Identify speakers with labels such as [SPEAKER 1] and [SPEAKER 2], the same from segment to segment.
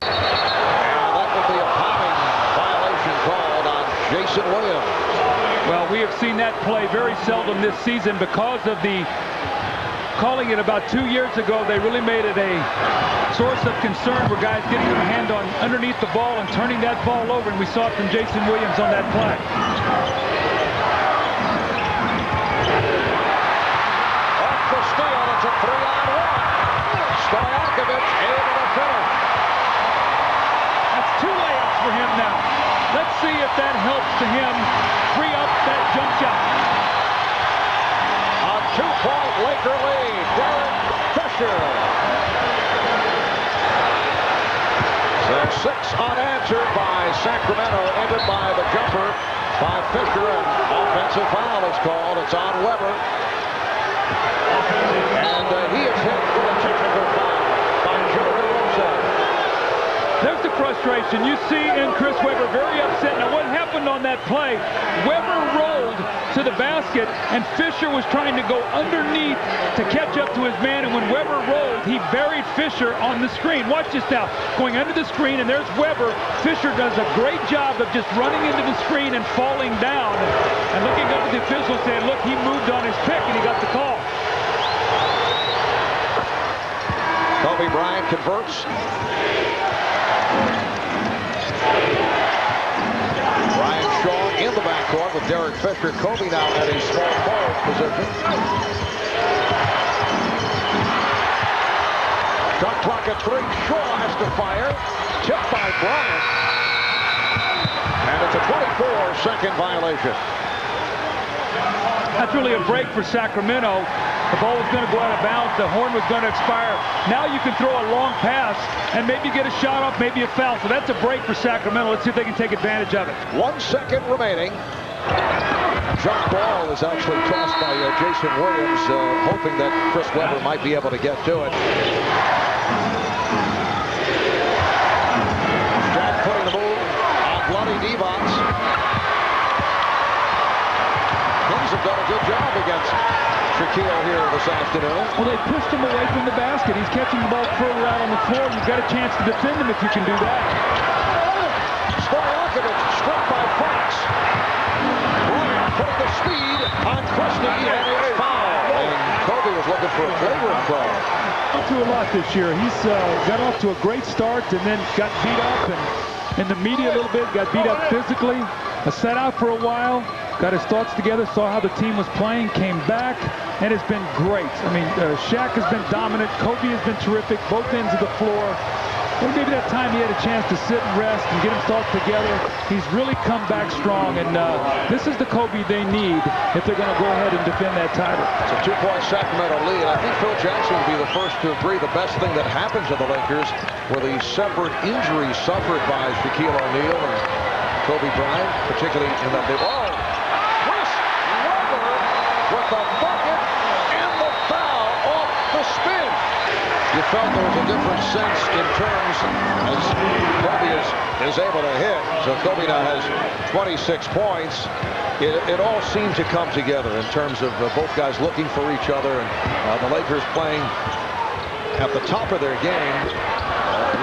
[SPEAKER 1] And that would be a pounding violation called on Jason Williams.
[SPEAKER 2] Well, we have seen that play very seldom this season because of the calling it about 2 years ago. They really made it a source of concern for guys getting their hand on underneath the ball and turning that ball over, and we saw it from Jason Williams on that play.
[SPEAKER 1] Off the steal, it's a 3-on-1. Stojakovic able to finish.
[SPEAKER 2] That's 2 layups for him now. Let's see if that helps to him free up that jump shot.
[SPEAKER 1] A 2-point Laker lead. Derek Fisher. So 6 unanswered by Sacramento, ended by the jumper by Fisher. An offensive foul is called. It's on Weber. And he is hit with a technical foul by Joey Rosa.
[SPEAKER 2] There's the frustration. You see in Chris Weber very upset. Now what happened on that play? Weber rolled to the basket and Fisher was trying to go underneath to catch up to his man, and when Weber rolled, he buried Fisher on the screen. Watch this now. Going under the screen, and there's Weber. Fisher does a great job of just running into the screen and falling down and looking up at the official saying, look, he moved on his pick and he got the call.
[SPEAKER 1] Kobe Bryant converts. Ryan Shaw in the backcourt with Derek Fisher. Kobe now at a small forward position. Shot clock at 3. Shaw has to fire. Tipped by Bryant. And it's a 24-second violation.
[SPEAKER 2] That's really a break for Sacramento. The ball was going to go out of bounds. The horn was going to expire. Now you can throw a long pass and maybe get a shot off, maybe a foul. So that's a break for Sacramento. Let's see if they can take advantage of it.
[SPEAKER 1] 1 second remaining. Jump ball is actually tossed by Jason Williams, hoping that Chris Weber might be able to get to it. Jack putting the move on Bloody Divac. Kings have done a good job against Shaquille here this afternoon.
[SPEAKER 2] Well, they pushed him away from the basket. He's catching the ball further out on the floor. You've got a chance to defend him if you can do that.
[SPEAKER 1] Stojakovic struck by Fox. Bryant putting the speed on Christie, and it's foul. And Kobe was looking for a flagrant call.
[SPEAKER 2] Gone through a lot this year. He's got off to a great start and then got beat up and in the media a little bit, got beat up physically. Sat out for a while, got his thoughts together, saw how the team was playing, came back, and it's been great. I mean, Shaq has been dominant. Kobe has been terrific, both ends of the floor. And maybe that time he had a chance to sit and rest and get his thoughts together. He's really come back strong, and this is the Kobe they need if they're going to go ahead and defend that title.
[SPEAKER 1] It's a 2-point Sacramento lead. I think Phil Jackson will be the first to agree the best thing that happened to the Lakers were the separate injuries suffered by Shaquille O'Neal and Kobe Bryant, particularly in that they... Oh! Chris Weber with the bucket and the foul off the spin. You felt there was a different sense in terms as Kobe is able to hit. So Kobe now has 26 points. It all seemed to come together in terms of both guys looking for each other, and the Lakers playing at the top of their game,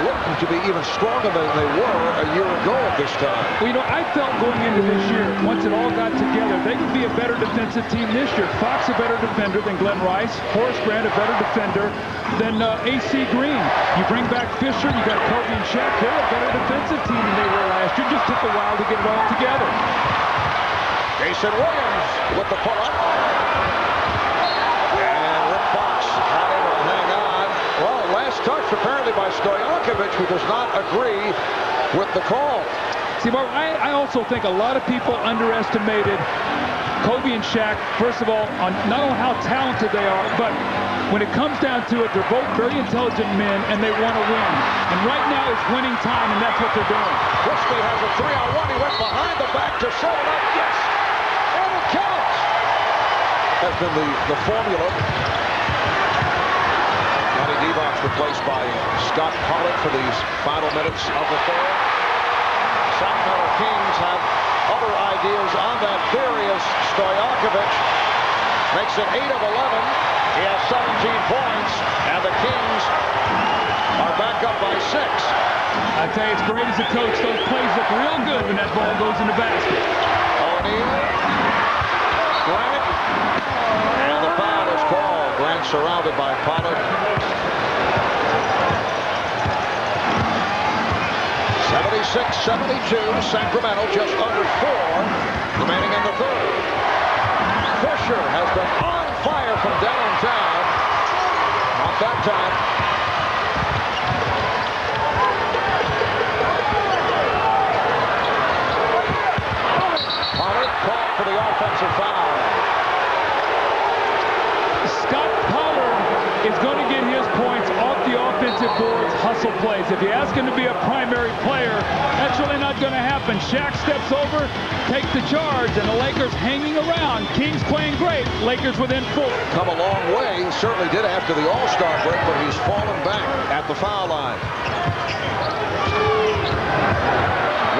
[SPEAKER 1] looking to be even stronger than they were a year ago at this time.
[SPEAKER 2] Well, you know, I felt going into this year, once it all got together, they could be a better defensive team this year. Fox a better defender than Glenn Rice. Horace Grant a better defender than A.C. Green. You bring back Fisher, you got Kobe and Shaq. They're a better defensive team than they were last year. Just took a while to get it all together.
[SPEAKER 1] Jason Williams with the pull-up. And Rick Fox not able to hang on. Well, last touch apparently by Stojakovic, who does not agree with the call.
[SPEAKER 2] See, Mark, I also think a lot of people underestimated Kobe and Shaq, first of all, on not only how talented they are, but when it comes down to it, they're both very intelligent men, and they want to win. And right now is winning time, and that's what they're doing.
[SPEAKER 1] Christie has a 3-on-1. He went behind the back to set it up. Yes! And it counts! That's been the formula. Bloody Divac replaced by Scott Pollock for these final minutes of the third. Sacramento Kings have other ideas on that theory as Stojakovic makes it 8 of 11. He has 17 points, and the Kings are back up by 6.
[SPEAKER 2] tell you, it's great as a coach. Those plays look real good when that ball goes in the basket.
[SPEAKER 1] O'Neal. Grant. And the foul is called. Grant surrounded by Pollard. 76-72. Sacramento just under 4 remaining in the third. Fisher has been on fire from downtown. Not that time. Pollard called for the offensive foul.
[SPEAKER 2] Scott Pollard is going to get his points off the offensive boards, hustle plays. If you ask him to be a primary player, that's really not going to happen. Shaq steps over, takes the charge, and the Lakers hanging around. Kings playing great. Lakers within 4.
[SPEAKER 1] Come a long way. He certainly did after the All-Star break, but he's fallen back at the foul line.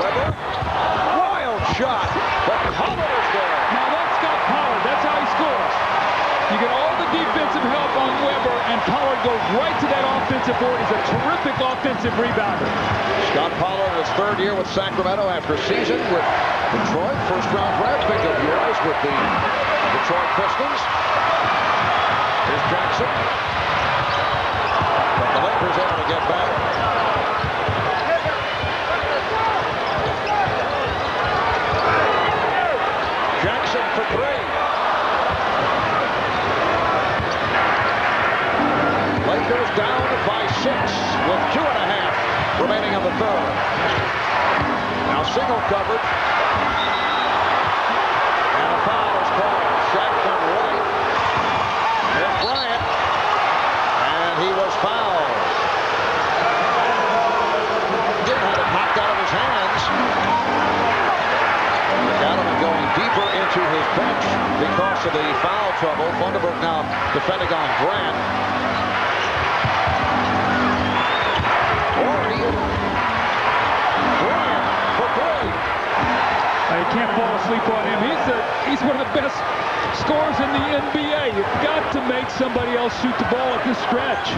[SPEAKER 1] Weber, wild shot, but Pollard is there.
[SPEAKER 2] Now that's Scott Pollard. That's how he scores. You get all the defensive help on Weber, and Pollard goes right to that offensive board. He's a terrific offensive rebounder.
[SPEAKER 1] Scott Pollard, his third year with Sacramento after a season with Detroit. First-round draft pick of yours with the Detroit Pistons. Here's Jackson. But the Lakers able to get back. Jackson for 3. Lakers down by 6 with 2.5 remaining in the third. Now single coverage. And a foul is called. Shaq went right. Here's Bryant. And he was fouled. Didn't have it knocked out of his hands. Galloway going deeper into his bench because of the foul trouble. Funderburk now defending on Grant.
[SPEAKER 2] You can't fall asleep on him. He's one of the best scorers in the NBA. You've got to make somebody else shoot the ball at this stretch.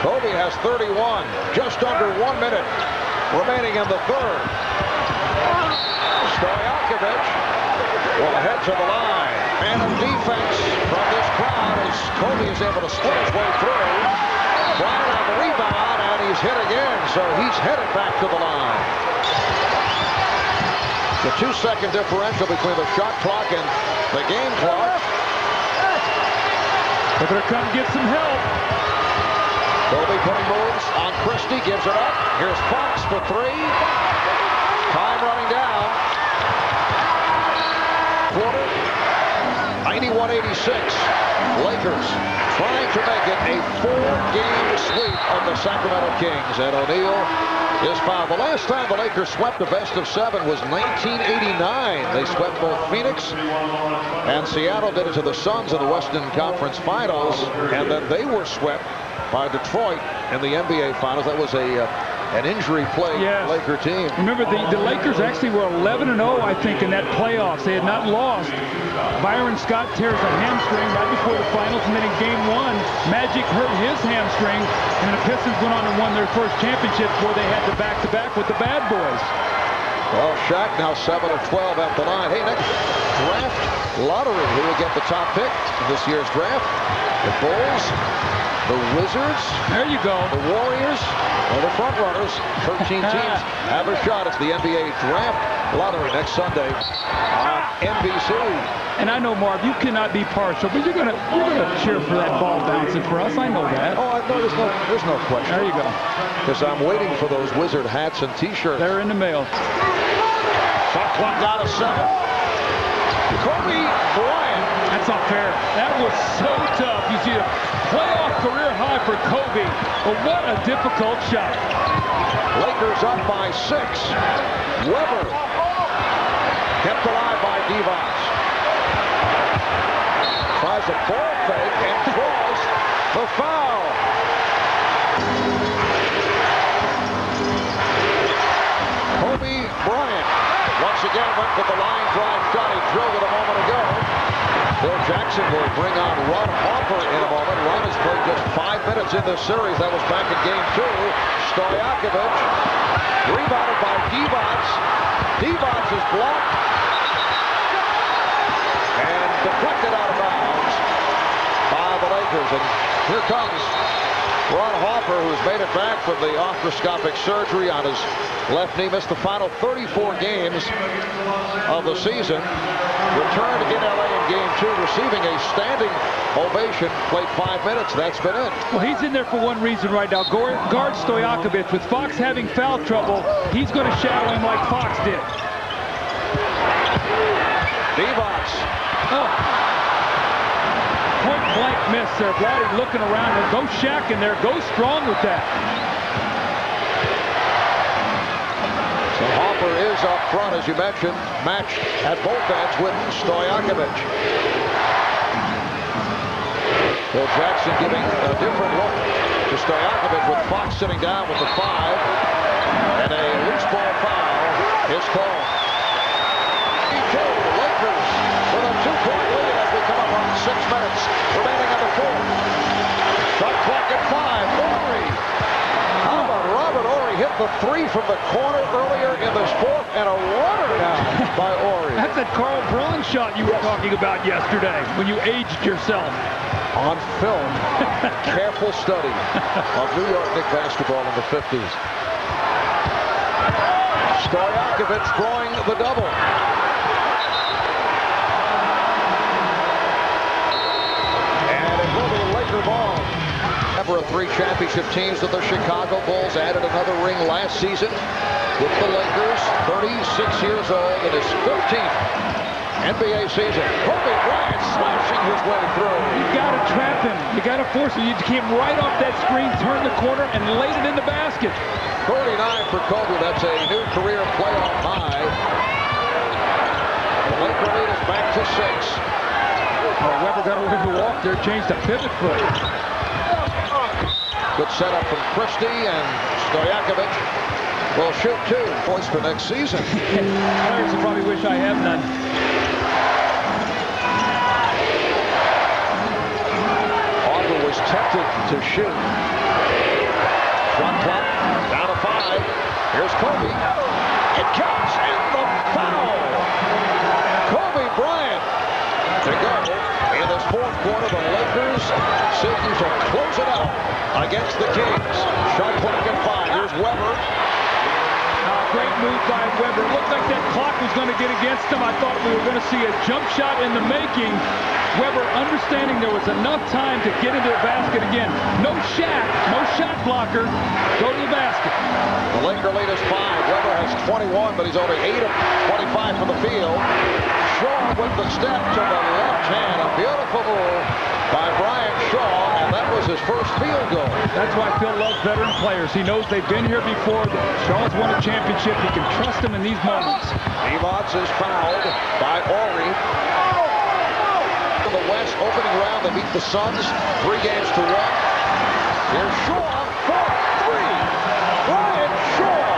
[SPEAKER 1] Kobe has 31. Just under 1 minute remaining in the third. Stojakovic will head to the line. And a defense from this crowd as Kobe is able to split his way through. Bryant on the rebound, and he's hit again, so he's headed back to the line. The 2-second differential between the shot clock and the game clock.
[SPEAKER 2] They better come get some help.
[SPEAKER 1] Kobe putting moves on Christie, gives it up. Here's Fox for 3. Time running down. Quarter, 91-86. Lakers trying to make it a 4-game sweep of the Sacramento Kings. And O'Neal is fouled. The last time the Lakers swept a best-of-7 was 1989. They swept both Phoenix and Seattle, did it to the Suns in the Western Conference Finals, and then they were swept by Detroit in the NBA Finals. That was an injury-plagued Laker team.
[SPEAKER 2] Remember, the Lakers actually were 11-0, I think, in that playoffs. They had not lost. Byron Scott tears a hamstring right before the finals, and then in Game 1, Magic hurt his hamstring, and the Pistons went on and won their first championship before they had the back-to-back with the Bad Boys.
[SPEAKER 1] Well, Shaq now 7 of 12 at the line. Hey, next draft lottery. Who will get the top pick in this year's draft? The Bulls, the Wizards.
[SPEAKER 2] There you go.
[SPEAKER 1] The Warriors, or the front runners. 13 teams have a shot. It's the NBA draft lottery next Sunday on NBC.
[SPEAKER 2] And I know, Marv, you cannot be partial, but you're gonna cheer for that ball bouncing for us. I know that.
[SPEAKER 1] Oh, I know. There's no question.
[SPEAKER 2] There you go.
[SPEAKER 1] Because I'm waiting for those Wizard hats and T-shirts.
[SPEAKER 2] They're in the mail.
[SPEAKER 1] Shot clock out of 7. Kobe Bryant.
[SPEAKER 2] That's not fair. That was so tough. You see a playoff career high for Kobe, but what a difficult shot.
[SPEAKER 1] Lakers up by 6. Weber kept alive by Devos. Tries a ball fake and draws the foul. Kobe Bryant once again went for the line drive shot. He drilled it a moment ago. Phil Jackson will bring on Ron Harper in a moment. Ron has played just 5 minutes in this series. That was back in Game 2. Stojakovic Rebounded by Divac. Divac is blocked and deflected out of bounds by the Lakers. And here comes Ron Harper, who's made it back from the arthroscopic surgery on his left knee. Missed the final 34 games of the season. Returned again LA in game 2, receiving a standing ovation. Played 5 minutes. That's been it.
[SPEAKER 2] Well, he's in there for one reason right now. Guard Stojakovic. With Fox having foul trouble, he's going to shadow him like Fox did.
[SPEAKER 1] Divac.
[SPEAKER 2] Oh. Point blank miss there. Vlade looking around. Go Shaq in there. Go strong with that.
[SPEAKER 1] So Harper is up front, as you mentioned, matched at both ends with Stojakovic. Phil Jackson giving a different look to Stojakovic with Fox sitting down with the 5. And a loose ball foul is called. The Lakers with a 2-point lead as we come up on 6 minutes remaining in the fourth. Shot clock at 5. Horry. How about Robert Horry hit the 3 from the corner earlier in this fourth, and a runner now by Horry.
[SPEAKER 2] That's that Carl Braun shot you were talking about yesterday when you aged yourself.
[SPEAKER 1] On film, careful study of New York Knicks basketball in the 50s. Stojakovic throwing the double. And it will be Laker ball. Ever 3 championship teams of the Chicago Bulls added another ring last season with the Lakers. 36 years old in his 15th NBA season. Kobe Bryant slashing his way through.
[SPEAKER 2] You got to trap him. You got to force him. You came right off that screen, turned the corner, and laid it in the basket.
[SPEAKER 1] 39 for Kobe. That's a new career playoff high. The Laker lead is back to 6.
[SPEAKER 2] Oh, Weber got away with the walk there, changed the pivot foot.
[SPEAKER 1] Good setup from Christie, and Stojakovic will shoot 2 points for next season.
[SPEAKER 2] Players will probably wish I have none.
[SPEAKER 1] Auger was tempted to shoot. Shot clock down to 5. Here's Kobe. It counts, and the foul. Kobe Bryant to go in this fourth quarter. The Lakers seeking to close it out against the Kings. Shot clock at 5. Here's Weber.
[SPEAKER 2] Great move by Weber. It looked like that clock was going to get against him. I thought we were going to see a jump shot in the making. Weber understanding there was enough time to get into the basket again. No Shaq, no shot blocker. Go to the basket.
[SPEAKER 1] The Laker lead is 5. Weber has 21, but he's only 8 of 25 from the field. Shaw with the step to the left hand. A beautiful move by Brian Shaw, and that was his first field goal.
[SPEAKER 2] That's why Phil loves veteran players. He knows they've been here before. Shaw's won a championship. He can trust them in these moments.
[SPEAKER 1] Divac is fouled by Horry. The West opening round, they beat the Suns 3 games to 1. Here's Shaw for 3. Brian Shaw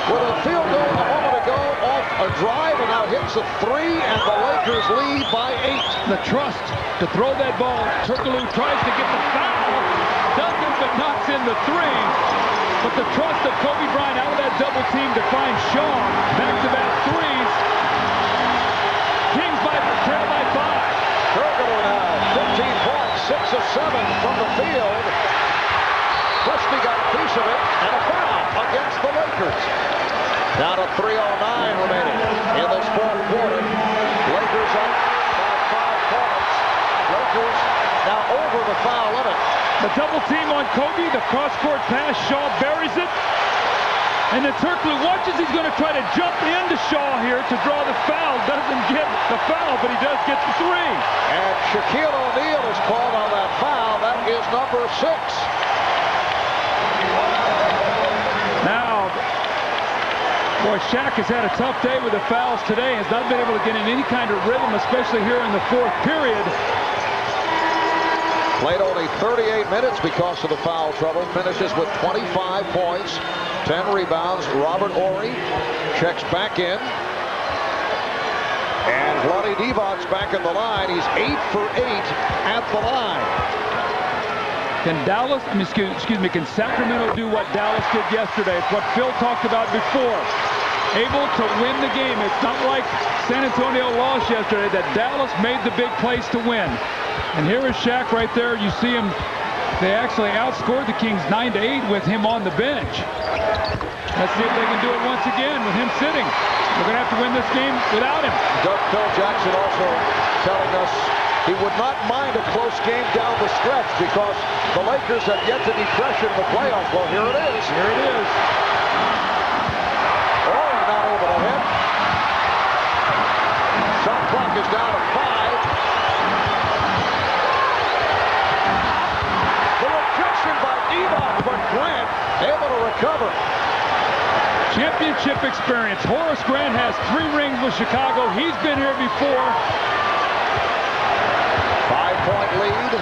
[SPEAKER 1] with a field goal a moment ago off a drive, and now hits a 3, and the Lakers lead by 8.
[SPEAKER 2] The trust to throw that ball. Turkoglu tries to get the foul. Doesn't, but knocks in the 3. But the trust of Kobe Bryant out of that double team to find Shaw. Back-to-back 3s. Kings trail by 5.
[SPEAKER 1] Turkoglu now 15 points, 6 of 7 from the field. Christie got a piece of it, and a foul against the Lakers. Down to 3:09 remaining in this fourth quarter. Lakers up by 5 points. Lakers now over the foul limit.
[SPEAKER 2] The double team on Kobe, the cross-court pass, Shaw buries it. And then Turkoglu watches, he's going to try to jump into Shaw here to draw the foul. Doesn't get the foul, but he does get the 3.
[SPEAKER 1] And Shaquille O'Neal is called on that foul. That is number 6.
[SPEAKER 2] Now, boy, Shaq has had a tough day with the fouls today. Has not been able to get in any kind of rhythm, especially here in the fourth period.
[SPEAKER 1] Played only 38 minutes because of the foul trouble. Finishes with 25 points, 10 rebounds. Robert Horry checks back in. And Vlade Divac's back at the line. He's 8 for 8 at the line.
[SPEAKER 2] Can can Sacramento do what Dallas did yesterday? It's what Phil talked about before. Able to win the game. It's not like San Antonio lost yesterday, that Dallas made the big plays to win. And here is Shaq right there. You see him. They actually outscored the Kings 9-8 with him on the bench. Let's see if they can do it once again with him sitting. We're going to have to win this game without him.
[SPEAKER 1] Phil Jackson also telling us he would not mind a close game down the stretch because the Lakers have yet to be pressured in the playoffs. Well, here it is.
[SPEAKER 2] Here it is.
[SPEAKER 1] Oh, not able to hit. Shot clock is down to 5. The rejection by Enoch, but Grant able to recover.
[SPEAKER 2] Championship experience. Horace Grant has 3 rings with Chicago. He's been here before.
[SPEAKER 1] 5-point lead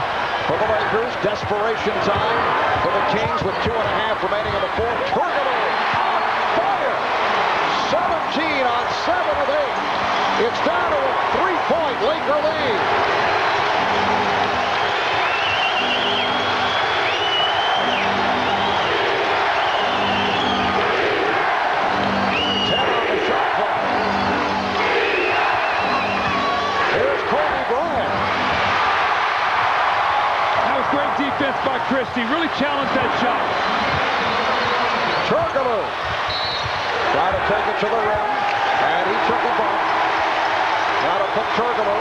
[SPEAKER 1] for the Lakers. Desperation time for the Kings with 2.5 remaining in the fourth. Turkoglu on fire. 17 on 7 of 8. It's down to a 3-point Laker lead.
[SPEAKER 2] Defense by Christie. Really challenged that shot.
[SPEAKER 1] Turkoglu trying to take it to the rim, and he took a bump. Now to put Turkoglu.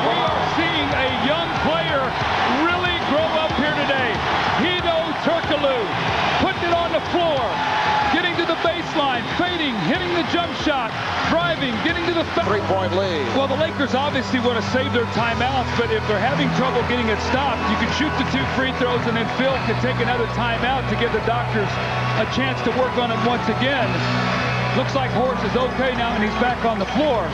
[SPEAKER 2] We are seeing a young player really grow up here today. Hedo Turkoglu putting it on the floor, getting to the baseline, fading, hitting the jump shot, driving, getting to the
[SPEAKER 1] 3-point lead.
[SPEAKER 2] Well, the Lakers obviously want to save their timeouts, but if they're having trouble getting it stopped, you can shoot the 2 free throws, and then Phil can take another timeout to give the doctors a chance to work on it once again. Looks like Horace is okay now, and he's back on the floor.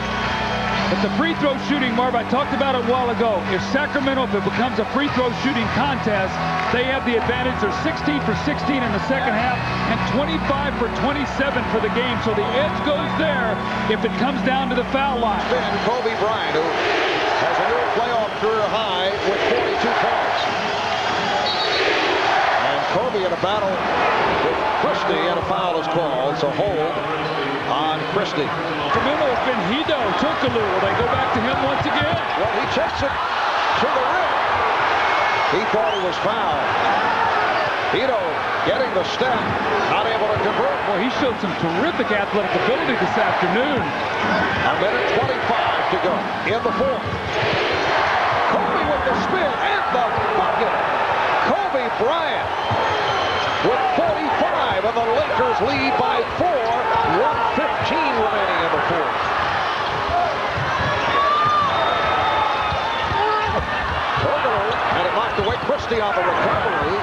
[SPEAKER 2] But the free throw shooting, Marv, I talked about it a while ago. If Sacramento, if it becomes a free throw shooting contest, they have the advantage. They're 16 for 16 in the second half and 25 for 27 for the game. So the edge goes there if it comes down to the foul line.
[SPEAKER 1] And Kobe Bryant, who has a new playoff career high with 42 points. And Kobe in a battle with Christie, and a foul is called. It's a hold on Christie.
[SPEAKER 2] Sacramento has been Hedo Turkoglu. Will they go back to him once again?
[SPEAKER 1] Well, he checks it to the rim. He thought he was fouled. Hedo getting the step, not able to convert.
[SPEAKER 2] Well, he showed some terrific athletic ability this afternoon.
[SPEAKER 1] A minute 25 to go in the fourth. Kobe with the spin and the bucket. Kobe Bryant with 45, and the Lakers lead by 4. 1:15 remaining in the fourth. Turkoglu had it knocked away. Christie on the recovery.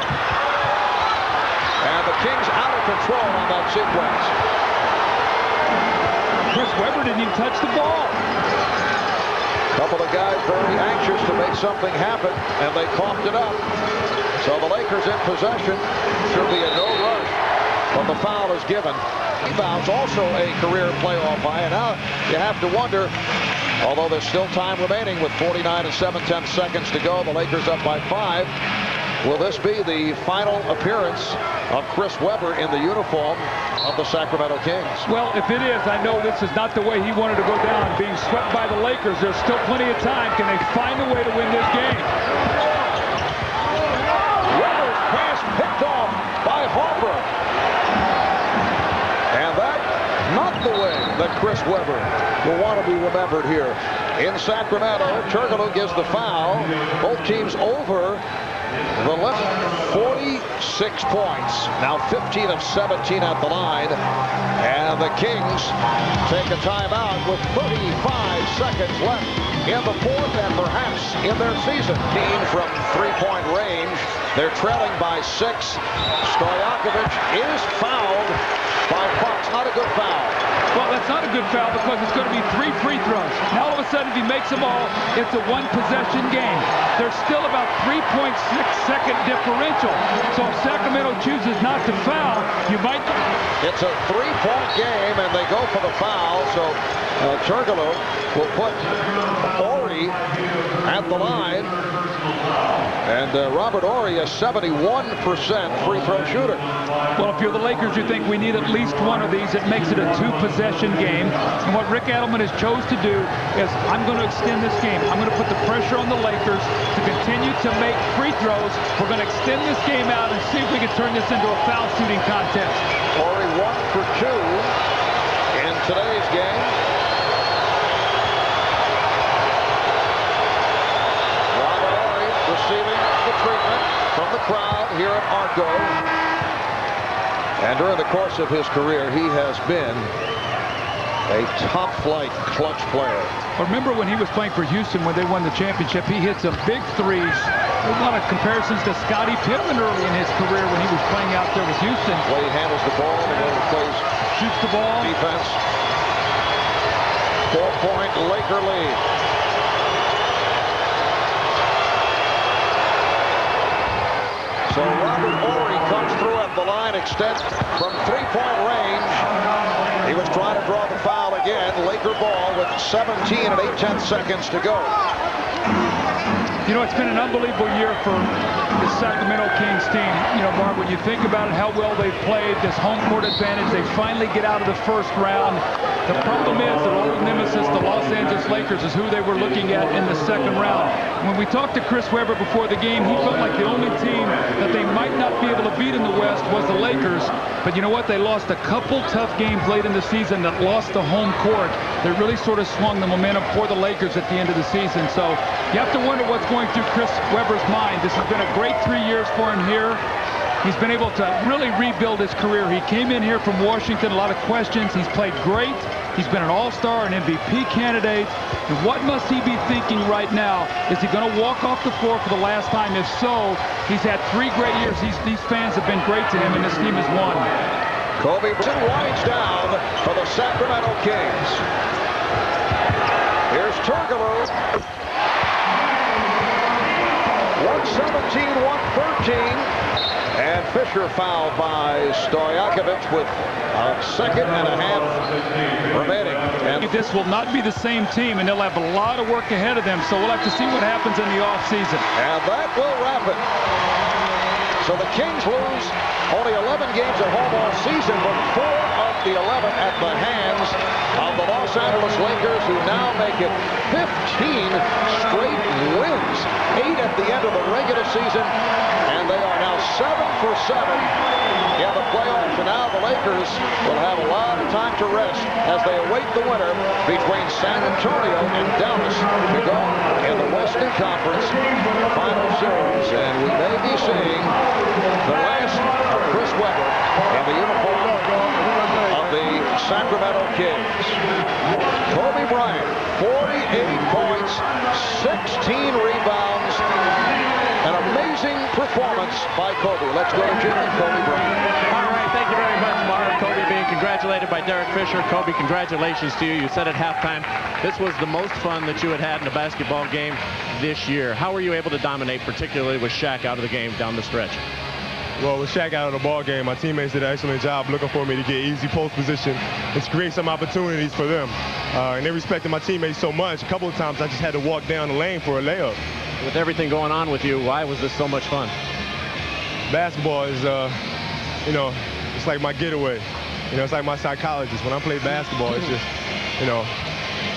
[SPEAKER 1] And the Kings out of control on that sequence.
[SPEAKER 2] Chris Webber didn't even touch the ball.
[SPEAKER 1] A couple of guys very anxious to make something happen, and they coughed it up. So the Lakers in possession. Should be a no rush, but the foul is given. Rebounds also a career playoff high, and now you have to wonder, although there's still time remaining with 49 and 7/10 seconds to go, the Lakers up by 5. Will this be the final appearance of Chris Webber in the uniform of the Sacramento Kings?
[SPEAKER 2] Well, if it is, I know this is not the way he wanted to go down, being swept by the Lakers. There's still plenty of time. Can they find a way to win this game?
[SPEAKER 1] Webber's pass picked off by Harper. And that, not the way that Chris Webber will want to be remembered here in Sacramento. Turkoglu gives the foul. Both teams over the left. 46 points. Now 15 of 17 at the line. And the Kings take a timeout with 35 seconds left in the fourth, and perhaps in their season. Team from 3-point range. They're trailing by 6. Stojakovic is fouled by Fox. Not a good foul.
[SPEAKER 2] Well, that's not a good foul because it's going to be 3 free throws. Now all of a sudden, if he makes them all, it's a 1-possession game. There's still about 3.6-second differential. So if Sacramento chooses not to foul, you might...
[SPEAKER 1] It's a 3-point game, and they go for the foul. So Turkoglu will put Ori at the line. And Robert Horry, a 71% free throw shooter.
[SPEAKER 2] Well, if you're the Lakers, you think we need at least one of these. It makes it a 2-possession game. And what Rick Adelman has chose to do is, I'm going to extend this game. I'm going to put the pressure on the Lakers to continue to make free throws. We're going to extend this game out and see if we can turn this into a foul shooting contest.
[SPEAKER 1] Horry 1 for 2 in today's game. Robert Horry receiving the treatment from the crowd here at Arco. And during the course of his career, he has been a top-flight clutch player.
[SPEAKER 2] Remember when he was playing for Houston when they won the championship, he hit some big threes. A lot of comparisons to Scottie Pippen early in his career when he was playing out there with Houston.
[SPEAKER 1] The way he handles the ball, the way he plays,
[SPEAKER 2] shoots the ball.
[SPEAKER 1] Defense. 4-point Laker lead. So Robert Horry comes through at the line, extends from 3-point range. He was trying to draw the foul again. Laker ball with 17 and 8/10 seconds to go.
[SPEAKER 2] You know, it's been an unbelievable year for the Sacramento Kings team. You know, Mark, when you think about how well they've played, this home court advantage, they finally get out of the first round. The problem is that old nemesis, the Los Angeles Lakers, is who they were looking at in the second round. When we talked to Chris Webber before the game, he felt like the only team that they might not be able to beat in the West was the Lakers. But you know what? They lost a couple tough games late in the season that lost the home court. They really sort of swung the momentum for the Lakers at the end of the season. So you have to wonder what's going through Chris Webber's mind. This has been a great 3 years for him here. He's been able to really rebuild his career. He came in here from Washington, a lot of questions. He's played great. He's been an all-star, an MVP candidate. And what must he be thinking right now? Is he going to walk off the floor for the last time? If so, he's had 3 great years. These fans have been great to him, and this team has won.
[SPEAKER 1] Kobe winds down for the Sacramento Kings. Here's Turkoglu. 117-113. And Fisher fouled by Stojakovic with a second and a half remaining. And
[SPEAKER 2] this will not be the same team, and they'll have a lot of work ahead of them, so we'll have to see what happens in the offseason.
[SPEAKER 1] And that will wrap it. So the Kings lose only 11 games at home all season, but 4 of the 11 at the hands of the Los Angeles Lakers, who now make it 15 straight wins. 8 at the end of the regular season, and they are now 7 for 7 in the playoffs. And now the Lakers will have a lot of time to rest as they await the winner between San Antonio and Dallas to go in the Western Conference Final Series. And we may be seeing the last of Chris Webber in the uniform of the Sacramento Kings. Kobe Bryant, 48 points, 16 rebounds. An amazing performance by Kobe. Let's go to Jim and Kobe Bryant.
[SPEAKER 3] All right, thank you very much, Mark. Kobe being congratulated by Derek Fisher. Kobe, congratulations to you. You said at halftime this was the most fun that you had had in a basketball game this year. How were you able to dominate, particularly with Shaq out of the game down the stretch?
[SPEAKER 4] Well, with Shaq out of the ball game, my teammates did an excellent job looking for me to get easy post position and to create some opportunities for them. And they respected my teammates so much. A couple of times I just had to walk down the lane for a layup.
[SPEAKER 3] With everything going on with you, why was this so much fun?
[SPEAKER 4] Basketball is, you know, it's like my getaway. You know, it's like my psychologist. When I play basketball, it's just, you know,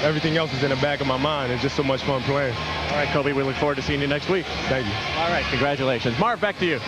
[SPEAKER 4] everything else is in the back of my mind. It's just so much fun playing.
[SPEAKER 3] All right, Kobe, we look forward to seeing you next week.
[SPEAKER 4] Thank you.
[SPEAKER 3] All right, congratulations. Marv, back to you.